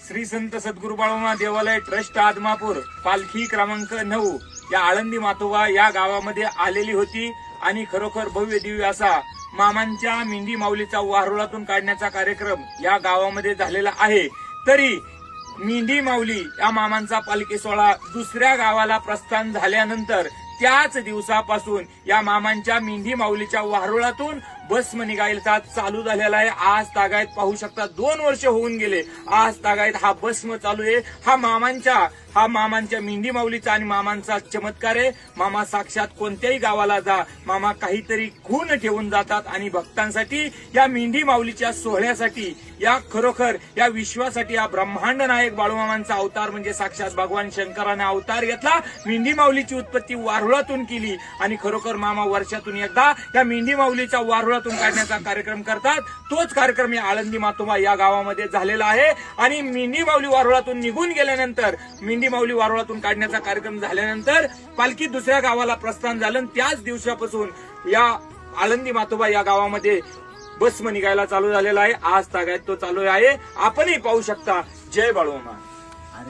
श्री संत सद्गुरू बाळूमामा देवालय ट्रस्ट आदमापूर पालखी क्रमांक 9 या आळंदी मातोबा या गावामध्ये आलेली होती आणि खरोखर भव्य दिव्य असा मामांच्या मेंढी माऊलीचा वारुळातून काढण्याचा कार्यक्रम या गावामध्ये झालेला आहे। तरी मेंढी माऊली या मामांचा पालखी सोहळा दुसऱ्या गावाला प्रस्थान झाल्यानंतर त्याच दिवसापासून या मामांच्या मेंढी माऊलीच्या वारुळातून भस्म निघायचा चालू झालेला आहे। आज तागायत पाहू शकता 2 वर्ष होऊन गेले, आज तागायत हा भस्म चालू आहे। हा मामांच्या मेंढी माऊलीचा आणि मामांचा चमत्कार आहे। मामा साक्षात कोणत्याही गावाला जा, मामा काहीतरी खून ठेवून जातात आणि भक्तांसाठी या मेंढी माऊलीच्या सोहळ्यासाठी या खरोखर या विश्वासाठी या ब्रह्मांड नायक बाळूमामांचा अवतार म्हणजे साक्षात भगवान शंकराने अवतार घेतला, मेंढी माऊलीची उत्पत्ती वारुळातून केली आणि खरोखर मामा वर्षातून एकदा या मेंढी माऊलीच्या वारुळातून काढण्याचा कार्यक्रम करतात। तोच कार्यक्रम या आळंदी मातोबा या गावामध्ये झालेला आहे आणि मेंढी माऊली वारुळातून निघून गेल्यानंतर मेंढी माऊली वारुळातून काढण्याचा कार्यक्रम झाल्यानंतर पालखी दुसऱ्या गावाला प्रस्थान झालं। त्याच दिवसापासून या आळंदी मातोबा या गावामध्ये भस्म निघायला चालू झालेला आहे। आज तागायत तो चालू आहे, आपणही पाहू शकता। जय बाळूमामा।